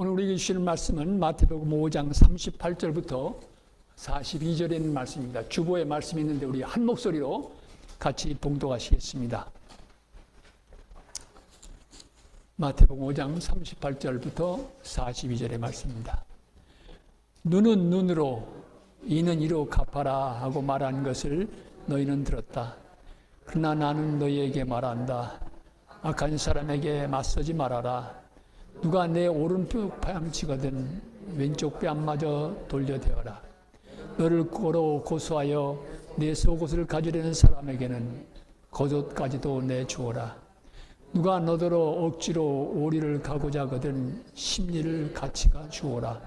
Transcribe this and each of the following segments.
오늘 우리에게 주시는 말씀은 마태복음 5장 38절부터 42절에 있는 말씀입니다. 주보에 말씀이 있는데 우리 한 목소리로 같이 봉독하시겠습니다. 마태복음 5장 38절부터 42절의 말씀입니다. 눈은 눈으로 이는 이로 갚아라 하고 말한 것을 너희는 들었다. 그러나 나는 너희에게 말한다. 악한 사람에게 맞서지 말아라. 누가 내 오른쪽 파양치거든 왼쪽 뺨마저 돌려대어라. 너를 고로 고소하여 내 속옷을 가지려는 사람에게는 겉옷까지도 내주어라. 누가 너더러 억지로 오리를 가고자 하거든 심리를 같이가 주어라.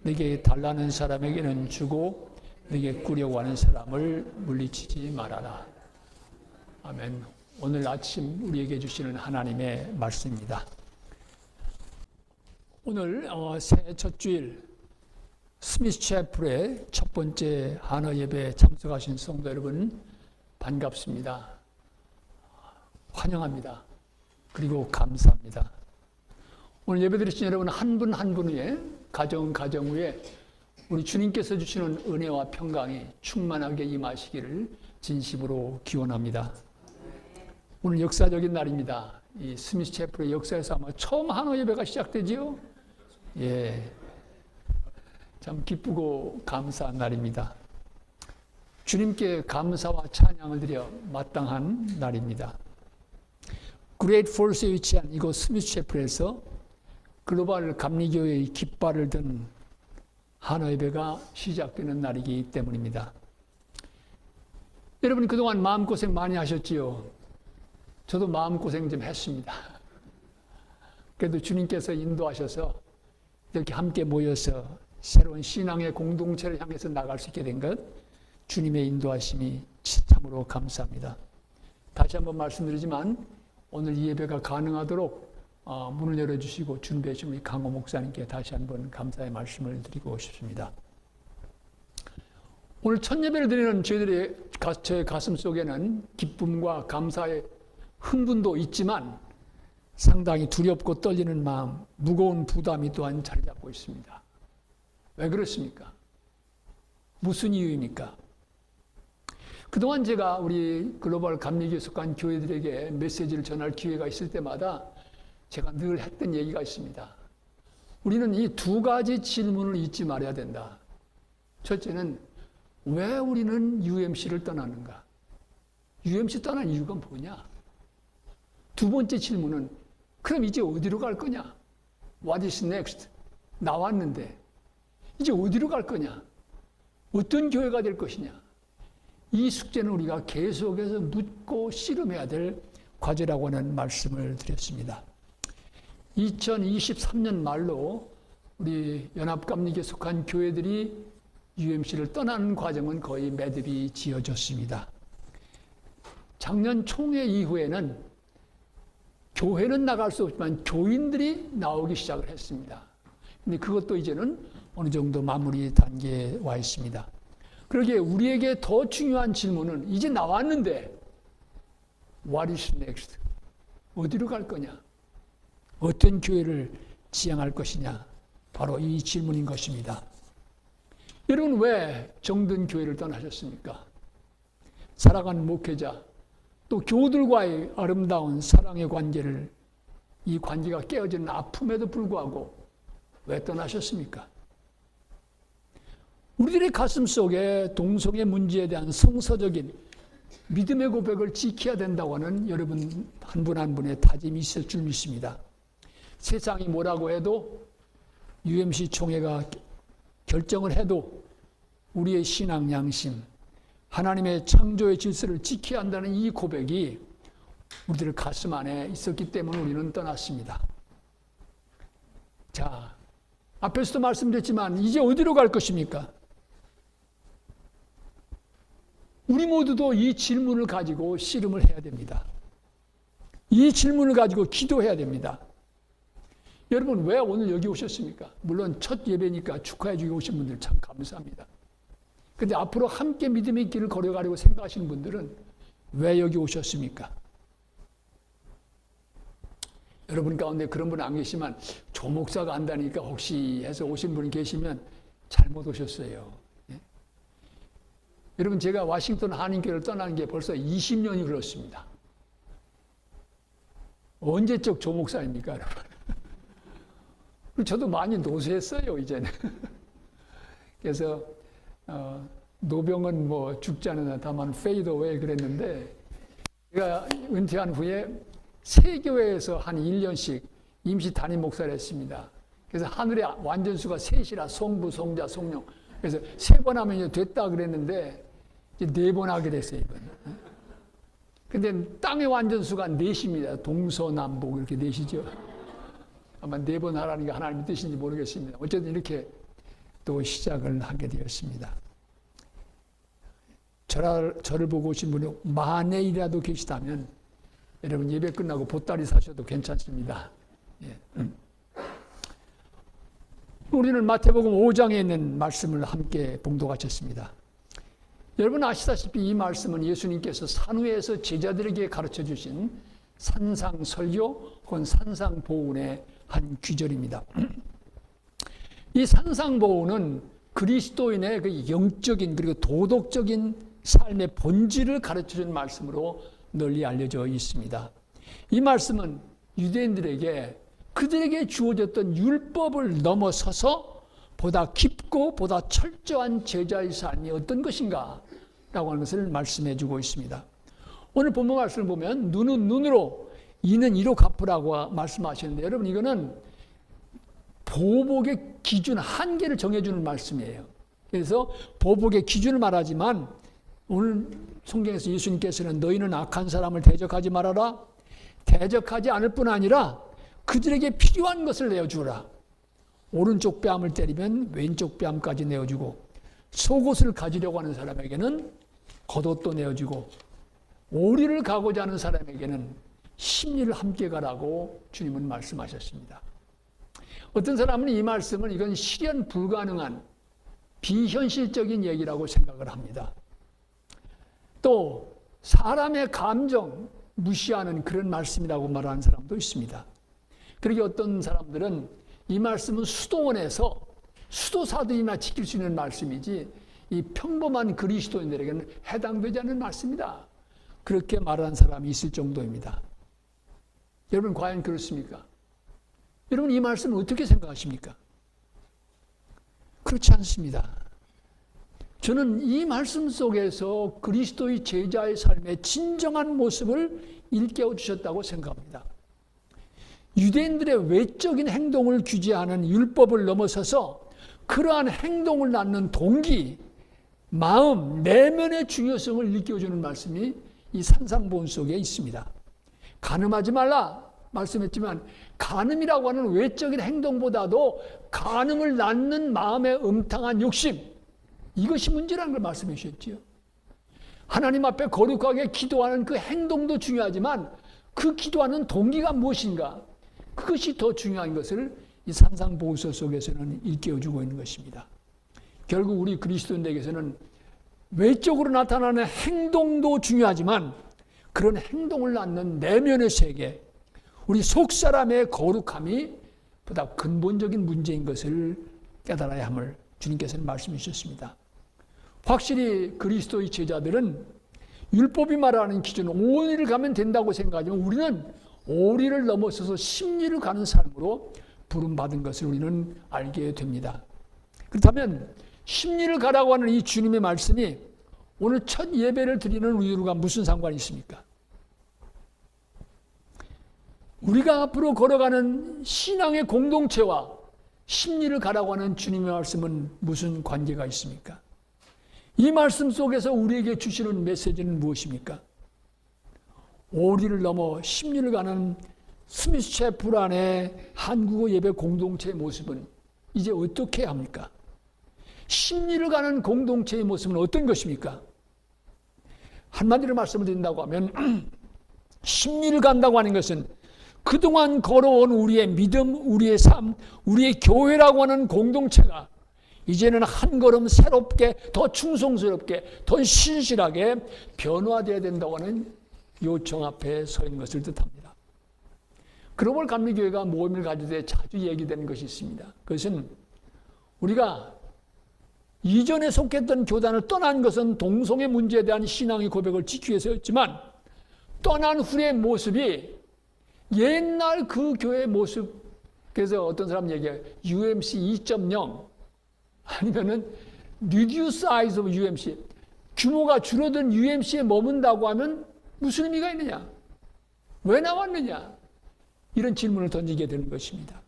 내게 달라는 사람에게는 주고 내게 꾸려고 하는 사람을 물리치지 말아라. 아멘. 오늘 아침 우리에게 주시는 하나님의 말씀입니다. 오늘 새해 첫 주일 스미스 채플의 첫 번째 한어 예배에 참석하신 성도 여러분 반갑습니다. 환영합니다. 그리고 감사합니다. 오늘 예배 드리신 여러분 한 분 한 분 위에 가정 위에 우리 주님께서 주시는 은혜와 평강이 충만하게 임하시기를 진심으로 기원합니다. 오늘 역사적인 날입니다. 이 스미스 채플의 역사에서 아마 처음 한어 예배가 시작되지요? 예, 참 기쁘고 감사한 날입니다. 주님께 감사와 찬양을 드려 마땅한 날입니다. 그레이트 폴스에 위치한 이곳 스미스 채플에서 글로벌 감리교회의 깃발을 든 한어 예배가 시작되는 날이기 때문입니다. 여러분 그동안 마음고생 많이 하셨지요? 저도 마음고생 좀 했습니다. 그래도 주님께서 인도하셔서 이렇게 함께 모여서 새로운 신앙의 공동체를 향해서 나갈 수 있게 된 것, 주님의 인도하심이 참으로 감사합니다. 다시 한번 말씀드리지만 오늘 이 예배가 가능하도록 문을 열어주시고 준비해 주신 우리 강호 목사님께 다시 한번 감사의 말씀을 드리고 싶습니다. 오늘 첫 예배를 드리는 저의 가슴 속에는 기쁨과 감사의 흥분도 있지만 상당히 두렵고 떨리는 마음, 무거운 부담이 또한 자리 잡고 있습니다. 왜 그렇습니까? 무슨 이유입니까? 그동안 제가 우리 글로벌 감리교에 속한 교회들에게 메시지를 전할 기회가 있을 때마다 제가 늘 했던 얘기가 있습니다. 우리는 이 두 가지 질문을 잊지 말아야 된다. 첫째는 왜 우리는 UMC를 떠나는가? UMC 떠난 이유가 뭐냐? 두 번째 질문은 그럼 이제 어디로 갈 거냐? What is next? 나왔는데 이제 어디로 갈 거냐? 어떤 교회가 될 것이냐? 이 숙제는 우리가 계속해서 묻고 씨름해야 될 과제라고 하는 말씀을 드렸습니다. 2023년 말로 우리 연합감리교에 속한 교회들이 UMC를 떠나는 과정은 거의 매듭이 지어졌습니다. 작년 총회 이후에는 교회는 나갈 수 없지만 교인들이 나오기 시작을 했습니다. 근데 그것도 이제는 어느 정도 마무리 단계에 와 있습니다. 그러기에 우리에게 더 중요한 질문은 이제 나왔는데 What is next? 어디로 갈 거냐? 어떤 교회를 지향할 것이냐? 바로 이 질문인 것입니다. 여러분 왜 정든 교회를 떠나셨습니까? 살아가는 목회자 또 교우들과의 아름다운 사랑의 관계를 이 관계가 깨어지는 아픔에도 불구하고 왜 떠나셨습니까? 우리들의 가슴 속에 동성애 문제에 대한 성서적인 믿음의 고백을 지켜야 된다고 하는 여러분 한 분 한 분의 다짐이 있을 줄 믿습니다. 세상이 뭐라고 해도 UMC 총회가 결정을 해도 우리의 신앙 양심, 하나님의 창조의 질서를 지켜야 한다는 이 고백이 우리들 가슴 안에 있었기 때문에 우리는 떠났습니다. 자, 앞에서도 말씀드렸지만 이제 어디로 갈 것입니까? 우리 모두도 이 질문을 가지고 씨름을 해야 됩니다. 이 질문을 가지고 기도해야 됩니다. 여러분 왜 오늘 여기 오셨습니까? 물론 첫 예배니까 축하해 주기 오신 분들 참 감사합니다. 그런데 앞으로 함께 믿음의 길을 걸어가려고 생각하시는 분들은 왜 여기 오셨습니까? 여러분 가운데 그런 분 안 계시지만 조 목사가 안다니까 혹시 해서 오신 분이 계시면 잘못 오셨어요. 예? 여러분, 제가 워싱턴 한인교회를 떠난 게 벌써 20년이 흘렀습니다. 언제적 조 목사입니까, 여러분? 저도 많이 노쇠했어요, 이제는. 그래서 노병은 뭐 죽지 않으나 다만 fade away 그랬는데, 제가 은퇴한 후에 세 교회에서 한 1년씩 임시 담임 목사를 했습니다. 그래서 하늘의 완전수가 셋이라 성부, 성자, 성령. 그래서 3번 하면 이제 됐다 그랬는데 이제 4번 하게 됐어요, 이번. 근데 땅의 완전수가 4입니다. 동서남북 이렇게 4이죠. 아마 4번 하라는 게 하나님의 뜻인지 모르겠습니다. 어쨌든 이렇게 또 시작을 하게 되었습니다. 저를 보고 오신 분이 만에이라도 계시다면 여러분 예배 끝나고 보따리 사셔도 괜찮습니다. 예. 우리는 마태복음 5장에 있는 말씀을 함께 봉독하셨습니다. 여러분 아시다시피 이 말씀은 예수님께서 산후에서 제자들에게 가르쳐 주신 산상설교 혹은 산상보훈의 한 귀절입니다. 이 산상보훈은 그리스도인의 그 영적인 그리고 도덕적인 삶의 본질을 가르쳐주는 말씀으로 널리 알려져 있습니다. 이 말씀은 유대인들에게 그들에게 주어졌던 율법을 넘어서서 보다 깊고 보다 철저한 제자의 삶이 어떤 것인가 라고 하는 것을 말씀해 주고 있습니다. 오늘 본문 말씀을 보면 눈은 눈으로 이는 이로 갚으라고 말씀하시는데 여러분 이거는 보복의 기준 한계를 정해주는 말씀이에요. 그래서 보복의 기준을 말하지만 오늘 성경에서 예수님께서는 너희는 악한 사람을 대적하지 말아라. 대적하지 않을 뿐 아니라 그들에게 필요한 것을 내어주라. 오른쪽 뺨을 때리면 왼쪽 뺨까지 내어주고 속옷을 가지려고 하는 사람에게는 겉옷도 내어주고 오리를 가고자 하는 사람에게는 심리를 함께 가라고 주님은 말씀하셨습니다. 어떤 사람은 이 말씀은 이건 실현 불가능한 비현실적인 얘기라고 생각을 합니다. 또 사람의 감정 무시하는 그런 말씀이라고 말하는 사람도 있습니다. 그러게 어떤 사람들은 이 말씀은 수도원에서 수도사들이나 지킬 수 있는 말씀이지 이 평범한 그리스도인들에게는 해당되지 않는 말씀이다. 그렇게 말하는 사람이 있을 정도입니다. 여러분 과연 그렇습니까? 여러분 이 말씀을 어떻게 생각하십니까? 그렇지 않습니다. 저는 이 말씀 속에서 그리스도의 제자의 삶의 진정한 모습을 일깨워 주셨다고 생각합니다. 유대인들의 외적인 행동을 규제하는 율법을 넘어서서 그러한 행동을 낳는 동기, 마음, 내면의 중요성을 일깨워주는 말씀이 이 산상보훈 속에 있습니다. 간음하지 말라 말씀했지만 간음이라고 하는 외적인 행동보다도 간음을 낳는 마음의 음탕한 욕심, 이것이 문제라는 걸 말씀해 주셨지요. 하나님 앞에 거룩하게 기도하는 그 행동도 중요하지만 그 기도하는 동기가 무엇인가, 그것이 더 중요한 것을 이 산상보훈서 속에서는 일깨워주고 있는 것입니다. 결국 우리 그리스도인에게서는 외적으로 나타나는 행동도 중요하지만 그런 행동을 낳는 내면의 세계, 우리 속사람의 거룩함이 보다 근본적인 문제인 것을 깨달아야 함을 주님께서는 말씀해 주셨습니다. 확실히 그리스도의 제자들은 율법이 말하는 기준 오리를 가면 된다고 생각하지만 우리는 오리를 넘어서서 심리를 가는 삶으로 부름받은 것을 우리는 알게 됩니다. 그렇다면 심리를 가라고 하는 이 주님의 말씀이 오늘 첫 예배를 드리는 우리들과 무슨 상관이 있습니까? 우리가 앞으로 걸어가는 신앙의 공동체와 심리를 가라고 하는 주님의 말씀은 무슨 관계가 있습니까? 이 말씀 속에서 우리에게 주시는 메시지는 무엇입니까? 오리를 넘어 심리를 가는 스미스 채플 안의 한국어 예배 공동체의 모습은 이제 어떻게 합니까? 심리를 가는 공동체의 모습은 어떤 것입니까? 한마디로 말씀을 드린다고 하면 심리를 간다고 하는 것은 그동안 걸어온 우리의 믿음, 우리의 삶, 우리의 교회라고 하는 공동체가 이제는 한 걸음 새롭게, 더 충성스럽게, 더 신실하게 변화되어야 된다고 하는 요청 앞에 서 있는 것을 뜻합니다. 글로벌 감리교회가 모임을 가질 때 자주 얘기되는 것이 있습니다. 그것은 우리가 이전에 속했던 교단을 떠난 것은 동성애 문제에 대한 신앙의 고백을 지키기 위해서였지만 떠난 후의 모습이 옛날 그 교회의 모습, 그래서 어떤 사람 얘기해요. UMC 2.0 아니면은 reduce size of UMC, 규모가 줄어든 UMC에 머문다고 하면 무슨 의미가 있느냐? 왜 나왔느냐? 이런 질문을 던지게 되는 것입니다.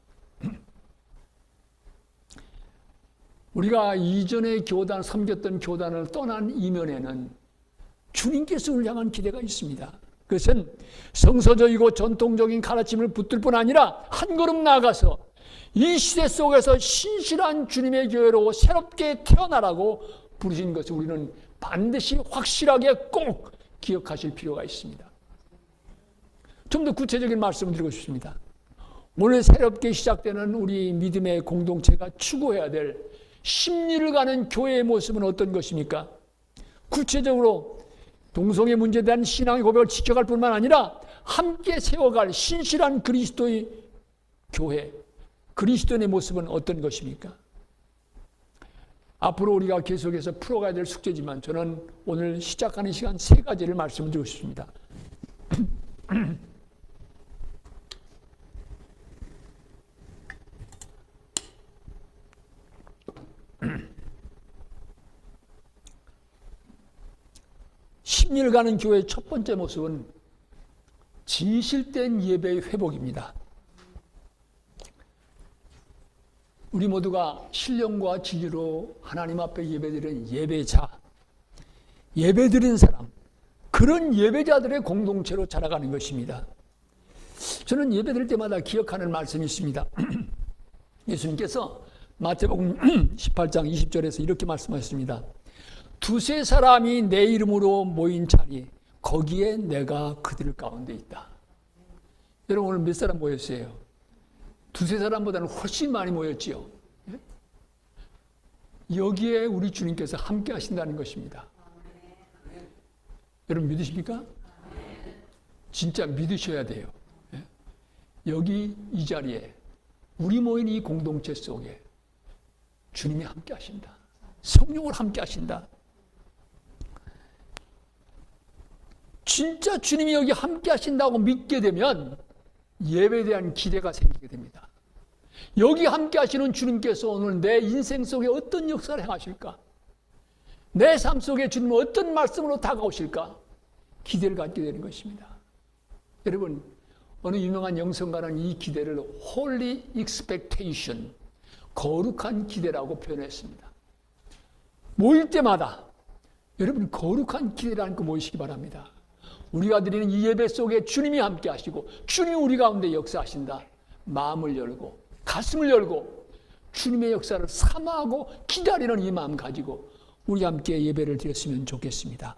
우리가 이전에 섬겼던 교단을 떠난 이면에는 주님께서 우리를 향한 기대가 있습니다. 그것은 성서적이고 전통적인 가르침을 붙들 뿐 아니라 한 걸음 나아가서 이 시대 속에서 신실한 주님의 교회로 새롭게 태어나라고 부르신 것을 우리는 반드시 확실하게 꼭 기억하실 필요가 있습니다. 좀 더 구체적인 말씀을 드리고 싶습니다. 오늘 새롭게 시작되는 우리 믿음의 공동체가 추구해야 될 심리를 가는 교회의 모습은 어떤 것입니까? 구체적으로 동성애 문제에 대한 신앙의 고백을 지켜갈 뿐만 아니라 함께 세워갈 신실한 그리스도의 교회, 그리스도인의 모습은 어떤 것입니까? 앞으로 우리가 계속해서 풀어가야 될 숙제지만 저는 오늘 시작하는 시간 3가지를 말씀드리고 싶습니다. 10일 가는 교회의 첫 번째 모습은 진실된 예배의 회복입니다. 우리 모두가 신령과 진리로 하나님 앞에 예배드리는 예배자, 예배드리는 사람, 그런 예배자들의 공동체로 자라가는 것입니다. 저는 예배드릴 때마다 기억하는 말씀이 있습니다. 예수님께서 마태복음 18장 20절에서 이렇게 말씀하셨습니다. 2-3 사람이 내 이름으로 모인 자리, 거기에 내가 그들 가운데 있다. 여러분 오늘 몇 사람 모였어요? 2-3 사람보다는 훨씬 많이 모였지요. 여기에 우리 주님께서 함께 하신다는 것입니다. 여러분 믿으십니까? 진짜 믿으셔야 돼요. 여기 이 자리에 우리 모인 이 공동체 속에 주님이 함께 하신다. 성령을 함께 하신다. 진짜 주님이 여기 함께 하신다고 믿게 되면 예배에 대한 기대가 생기게 됩니다. 여기 함께 하시는 주님께서 오늘 내 인생 속에 어떤 역사를 행하실까? 내 삶 속에 주님은 어떤 말씀으로 다가오실까? 기대를 갖게 되는 것입니다. 여러분, 어느 유명한 영성가는 이 기대를 Holy Expectation, 거룩한 기대라고 표현했습니다. 모일 때마다 여러분 거룩한 기대라는 거 모이시기 바랍니다. 우리가 드리는 이 예배 속에 주님이 함께 하시고 주님이 우리 가운데 역사하신다. 마음을 열고 가슴을 열고 주님의 역사를 사모하고 기다리는 이 마음 가지고 우리 함께 예배를 드렸으면 좋겠습니다.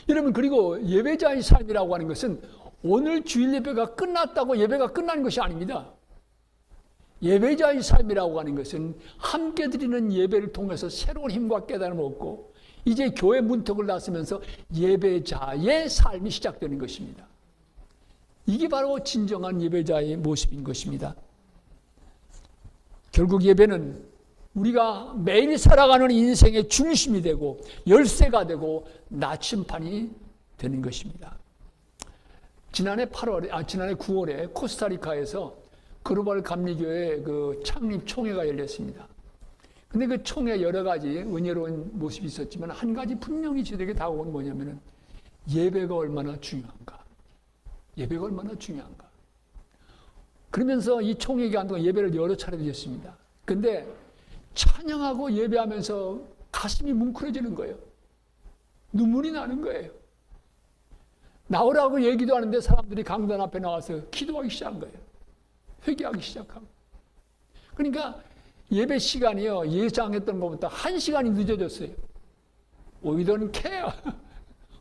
여러분 그리고 예배자의 삶이라고 하는 것은 오늘 주일 예배가 끝났다고 예배가 끝나는 것이 아닙니다. 예배자의 삶이라고 하는 것은 함께 드리는 예배를 통해서 새로운 힘과 깨달음을 얻고 이제 교회 문턱을 나서면서 예배자의 삶이 시작되는 것입니다. 이게 바로 진정한 예배자의 모습인 것입니다. 결국 예배는 우리가 매일 살아가는 인생의 중심이 되고 열쇠가 되고 나침판이 되는 것입니다. 지난해 9월에 코스타리카에서 글로벌 감리교회 그 창립 총회가 열렸습니다. 근데 그 총회 여러 가지 은혜로운 모습이 있었지만 한 가지 분명히 저에게 다가온 뭐냐면은 예배가 얼마나 중요한가. 예배가 얼마나 중요한가. 그러면서 이 총회 기간 동안 예배를 여러 차례 드렸습니다. 근데 찬양하고 예배하면서 가슴이 뭉클해지는 거예요. 눈물이 나는 거예요. 나오라고 얘기도 하는데 사람들이 강단 앞에 나와서 기도하기 시작한 거예요. 회개하기 시작하고. 그러니까 예배 시간이요, 예상했던 것보다 1시간이 늦어졌어요. We don't care.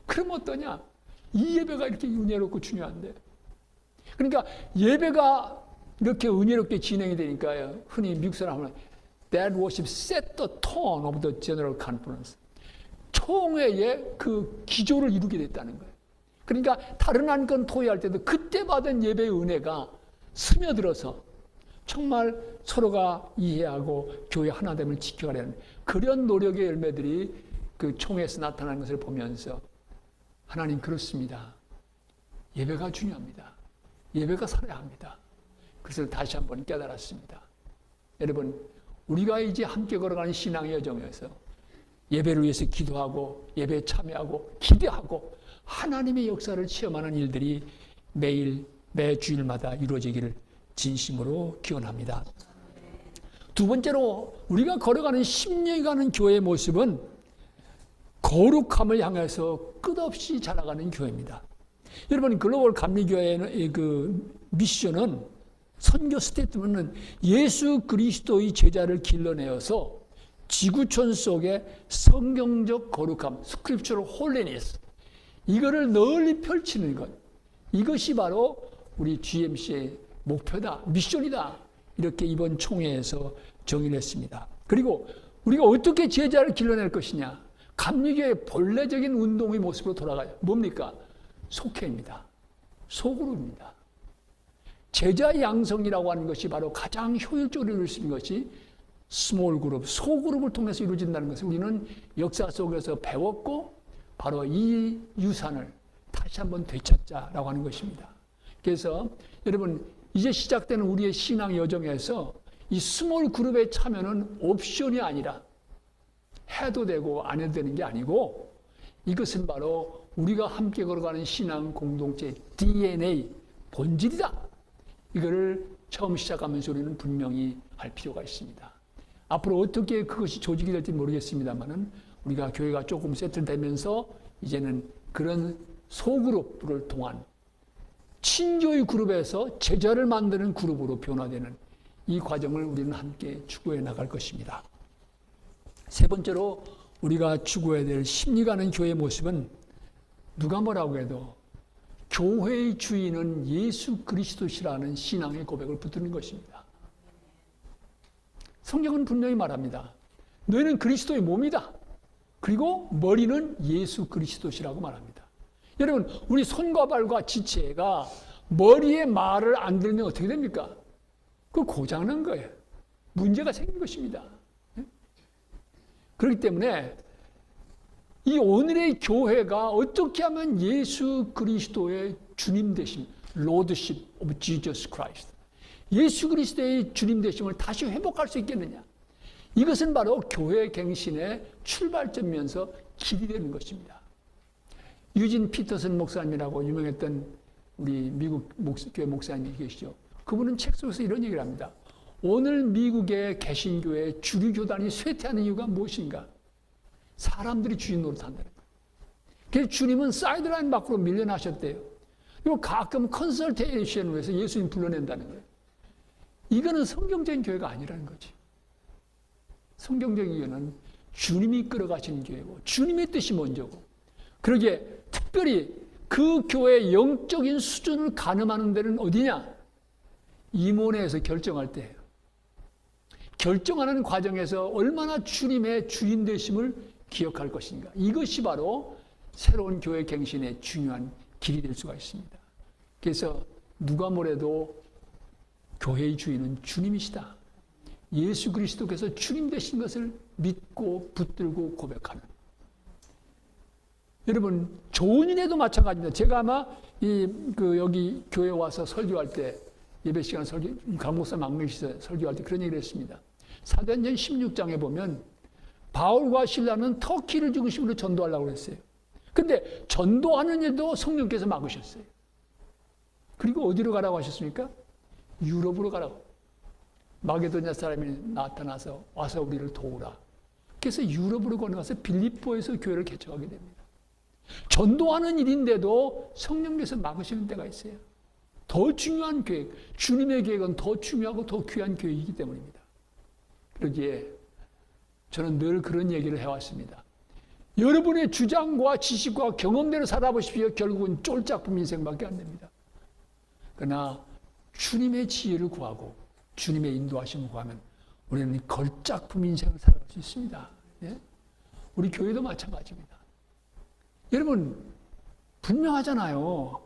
그럼 어떠냐? 이 예배가 이렇게 은혜롭고 중요한데. 그러니까 예배가 이렇게 은혜롭게 진행이 되니까요. 흔히 미국 사람은 That worship set the tone of the general conference. 총회의 그 기조를 이루게 됐다는 거예요. 그러니까 다른 안건 토의할 때도 그때 받은 예배의 은혜가 스며들어서 정말 서로가 이해하고 교회 하나됨을 지켜가려는 그런 노력의 열매들이 그 총회에서 나타나는 것을 보면서 하나님 그렇습니다. 예배가 중요합니다. 예배가 살아야 합니다. 그것을 다시 한번 깨달았습니다. 여러분, 우리가 이제 함께 걸어가는 신앙의 여정에서 예배를 위해서 기도하고 예배에 참여하고 기대하고 하나님의 역사를 체험하는 일들이 매 주일마다 이루어지기를 진심으로 기원합니다. 두 번째로 우리가 걸어가는 10년이 가는 교회의 모습은 거룩함을 향해서 끝없이 자라가는 교회입니다. 여러분, 글로벌 감리교회의 그 미션은 선교 스테이트먼트는 예수 그리스도의 제자를 길러내어서 지구촌 속에 성경적 거룩함, 스크립처럴 홀리니스, 이거를 널리 펼치는 것, 이것이 바로 우리 GMC의 목표다, 미션이다, 이렇게 이번 총회에서 정의를 했습니다. 그리고 우리가 어떻게 제자를 길러낼 것이냐, 감리교의 본래적인 운동의 모습으로 돌아가요. 뭡니까? 속회입니다. 소그룹입니다. 제자 양성이라고 하는 것이 바로 가장 효율적으로 이룰 수 있는 것이 스몰 그룹, 소그룹을 통해서 이루어진다는 것을 우리는 역사 속에서 배웠고 바로 이 유산을 다시 한번 되찾자라고 하는 것입니다. 그래서 여러분, 이제 시작되는 우리의 신앙 여정에서 이 스몰 그룹의 참여는 옵션이 아니라 해도 되고 안 해도 되는 게 아니고 이것은 바로 우리가 함께 걸어가는 신앙 공동체의 DNA, 본질이다. 이거를 처음 시작하면서 우리는 분명히 할 필요가 있습니다. 앞으로 어떻게 그것이 조직이 될지 모르겠습니다만은 우리가 교회가 조금 세틀되면서 이제는 그런 소그룹을 통한 친교의 그룹에서 제자를 만드는 그룹으로 변화되는 이 과정을 우리는 함께 추구해 나갈 것입니다. 세 번째로 우리가 추구해야 될 심리가는 교회의 모습은 누가 뭐라고 해도 교회의 주인은 예수 그리스도시라는 신앙의 고백을 붙드는 것입니다. 성경은 분명히 말합니다. 너희는 그리스도의 몸이다. 그리고 머리는 예수 그리스도시라고 말합니다. 여러분, 우리 손과 발과 지체가 머리에 말을 안 들으면 어떻게 됩니까? 그거 고장난 거예요. 문제가 생긴 것입니다. 그렇기 때문에 이 오늘의 교회가 어떻게 하면 예수 그리스도의 주님 되심, Lordship of Jesus Christ, 예수 그리스도의 주님 되심을 다시 회복할 수 있겠느냐? 이것은 바로 교회 갱신의 출발점이면서 길이 되는 것입니다. 유진 피터슨 목사님이라고 유명했던 우리 미국 교회 목사님이 계시죠. 그분은 책 속에서 이런 얘기를 합니다. 오늘 미국의 개신교회 주류 교단이 쇠퇴하는 이유가 무엇인가? 사람들이 주인 노릇한다는 거예요. 그래서 주님은 사이드라인 밖으로 밀려나셨대요. 그리고 가끔 컨설테이션을 해서 예수님 불러낸다는 거예요. 이거는 성경적인 교회가 아니라는 거지. 성경적인 교회는 주님이 끌어가시는 교회고 주님의 뜻이 먼저고, 그러기에 특별히 그 교회의 영적인 수준을 가늠하는 데는 어디냐? 임원회에서 결정할 때예요. 결정하는 과정에서 얼마나 주님의 주인 되심을 기억할 것인가. 이것이 바로 새로운 교회 갱신의 중요한 길이 될 수가 있습니다. 그래서 누가 뭐래도 교회의 주인은 주님이시다. 예수 그리스도께서 주님 되신 것을 믿고 붙들고 고백하는. 여러분, 좋은 일에도 마찬가지입니다. 제가 아마 여기 교회 와서 설교할 때, 예배 시간 강목사 망명시서 설교할 때 그런 얘기를 했습니다. 사도행전 16장에 보면 바울과 실라는 터키를 중심으로 전도하려고 했어요. 근데 전도하는 일도 성령께서 막으셨어요. 그리고 어디로 가라고 하셨습니까? 유럽으로 가라고. 마게도냐 사람이 나타나서 와서 우리를 도우라. 그래서 유럽으로 건너가서 빌립보에서 교회를 개척하게 됩니다. 전도하는 일인데도 성령께서 막으시는 때가 있어요. 더 중요한 계획, 주님의 계획은 더 중요하고 더 귀한 계획이기 때문입니다. 그러기에 저는 늘 그런 얘기를 해왔습니다. 여러분의 주장과 지식과 경험대로 살아보십시오. 결국은 쫄짝품 인생밖에 안 됩니다. 그러나 주님의 지혜를 구하고 주님의 인도하심을 구하면 우리는 걸작품 인생을 살아갈 수 있습니다. 예? 우리 교회도 마찬가지입니다. 여러분, 분명하잖아요.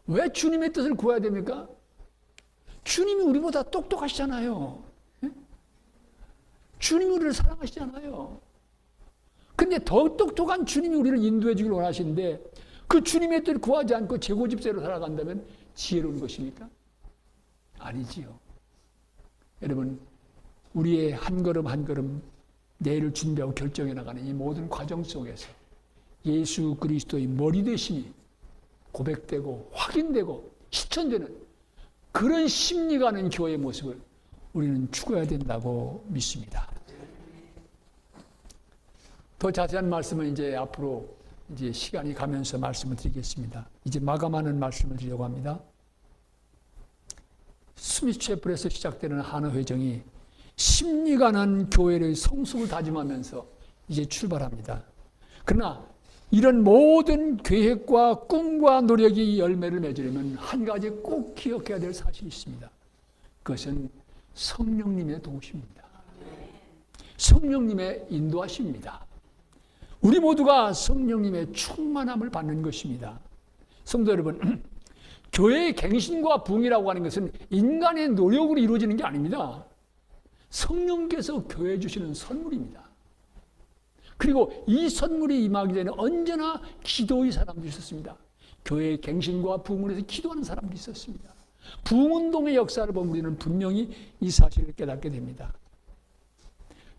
왜 주님의 뜻을 구해야 됩니까? 주님이 우리보다 똑똑하시잖아요. 예? 주님이 우리를 사랑하시잖아요. 근데 더 똑똑한 주님이 우리를 인도해 주길 원하시는데 그 주님의 뜻을 구하지 않고 제고집세로 살아간다면 지혜로운 것입니까? 아니지요. 여러분, 우리의 한 걸음 한 걸음 내일을 준비하고 결정해 나가는 이 모든 과정 속에서 예수 그리스도의 머리 되심이 고백되고 확인되고 실천되는 그런 심리가 있는 교회의 모습을 우리는 추구해야 된다고 믿습니다. 더 자세한 말씀은 이제 앞으로 이제 시간이 가면서 말씀을 드리겠습니다. 이제 마감하는 말씀을 드리려고 합니다. 스미스 채플에서 시작되는 한화회정이 심리가 난 교회의 성숙을 다짐하면서 이제 출발합니다. 그러나 이런 모든 계획과 꿈과 노력이 열매를 맺으려면 한 가지 꼭 기억해야 될 사실이 있습니다. 그것은 성령님의 도우심입니다. 성령님의 인도하심입니다. 우리 모두가 성령님의 충만함을 받는 것입니다. 성도 여러분, 교회의 갱신과 부흥이라고 하는 것은 인간의 노력으로 이루어지는 게 아닙니다. 성령께서 교회에 주시는 선물입니다. 그리고 이 선물이 임하기 전에 언제나 기도의 사람들이 있었습니다. 교회의 갱신과 부흥을 위해서 기도하는 사람들이 있었습니다. 부흥운동의 역사를 보면 우리는 분명히 이 사실을 깨닫게 됩니다.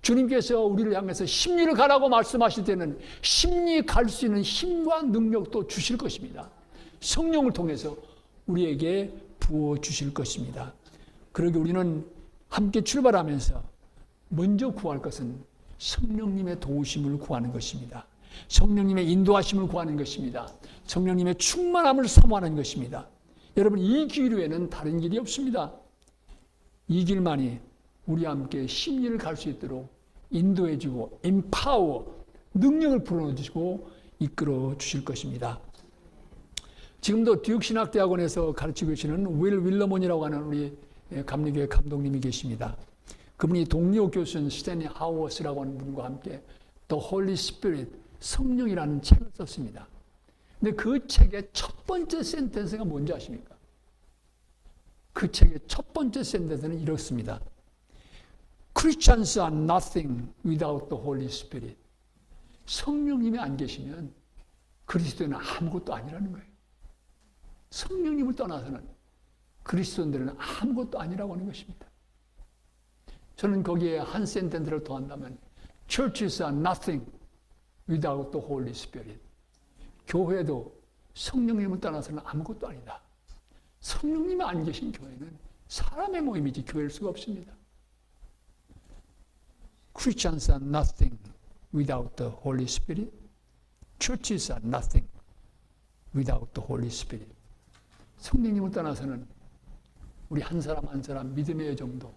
주님께서 우리를 향해서 심리를 가라고 말씀하실 때는 심리 갈 수 있는 힘과 능력도 주실 것입니다. 성령을 통해서 우리에게 부어주실 것입니다. 그러게 우리는 함께 출발하면서 먼저 구할 것은 성령님의 도우심을 구하는 것입니다. 성령님의 인도하심을 구하는 것입니다. 성령님의 충만함을 사모하는 것입니다. 여러분, 이 길 외에는 다른 길이 없습니다. 이 길만이 우리와 함께 심리를 갈 수 있도록 인도해주고 empower, 능력을 불어넣어주시고 이끌어 주실 것입니다. 지금도 듀크 신학대학원에서 가르치고 계시는 윌 윌러몬이라고 하는 우리 감리교회 감독님이 계십니다. 그분이 동료 교수인 스탠리 하워스라고 하는 분과 함께 The Holy Spirit, 성령이라는 책을 썼습니다. 근데 그 책의 첫 번째 센텐스가 뭔지 아십니까? 그 책의 첫 번째 센텐스는 이렇습니다. Christians are nothing without the Holy Spirit. 성령님이 안 계시면 그리스도인은 아무것도 아니라는 거예요. 성령님을 떠나서는 그리스도인들은 아무것도 아니라고 하는 것입니다. 저는 거기에 한 센텐스를 더한다면 Churches are nothing without the Holy Spirit. 교회도 성령님을 떠나서는 아무것도 아니다. 성령님이 안 계신 교회는 사람의 모임이지 교회일 수가 없습니다. Christians are nothing without the Holy Spirit. Churches are nothing without the Holy Spirit. 성령님을 떠나서는 우리 한 사람 한 사람 믿음의 여정도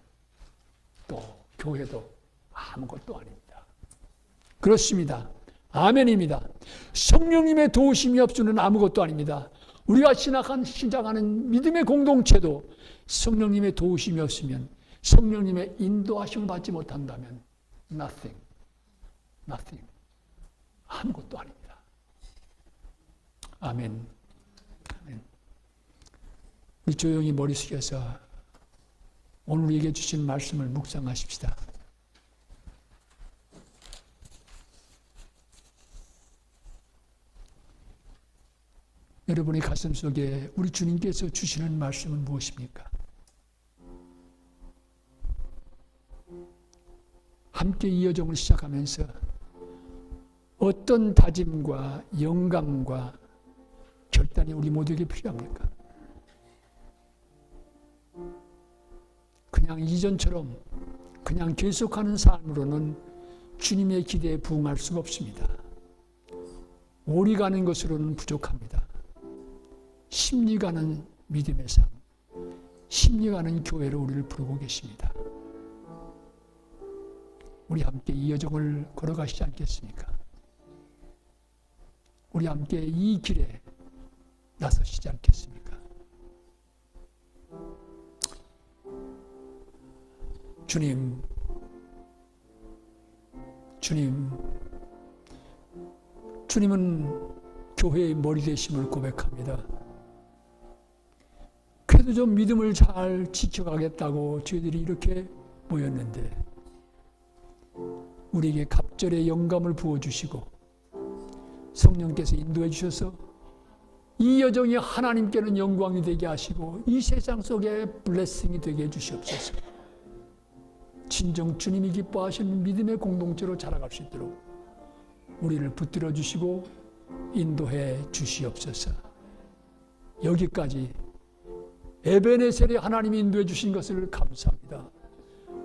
또 교회도 아무것도 아닙니다. 그렇습니다. 아멘입니다. 성령님의 도우심이 없이는 아무것도 아닙니다. 우리가 시작하는 믿음의 공동체도 성령님의 도우심이 없으면, 성령님의 인도하심을 받지 못한다면 nothing, 아무것도 아닙니다. 아멘. 아멘. 우리 조용히 머리 숙여서 오늘 우리에게 주신 말씀을 묵상하십시다. 여러분의 가슴 속에 우리 주님께서 주시는 말씀은 무엇입니까? 함께 이 여정을 시작하면서 어떤 다짐과 영감과 결단이 우리 모두에게 필요합니까? 그냥 이전처럼 그냥 계속하는 삶으로는 주님의 기대에 부응할 수가 없습니다. 오리 가는 것으로는 부족합니다. 심리 가는 믿음의 삶, 심리 가는 교회로 우리를 부르고 계십니다. 우리 함께 이 여정을 걸어가시지 않겠습니까? 우리 함께 이 길에 나서시지 않겠습니까? 주님은 교회의 머리 되심을 고백합니다. 그래도 좀 믿음을 잘 지켜가겠다고 저희들이 이렇게 모였는데 우리에게 갑절의 영감을 부어주시고 성령께서 인도해 주셔서 이 여정이 하나님께는 영광이 되게 하시고 이 세상 속에 블레싱이 되게 해주시옵소서. 진정 주님이 기뻐하시는 믿음의 공동체로 자라갈 수 있도록 우리를 붙들어 주시고 인도해 주시옵소서. 여기까지 에베네셀에 하나님이 인도해 주신 것을 감사합니다.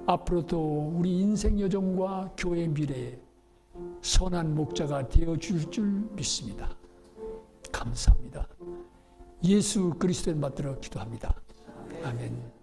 앞으로도 우리 인생 여정과 교회 미래에 선한 목자가 되어줄 줄 믿습니다. 감사합니다. 예수 그리스도를 받들어 기도합니다. 아멘.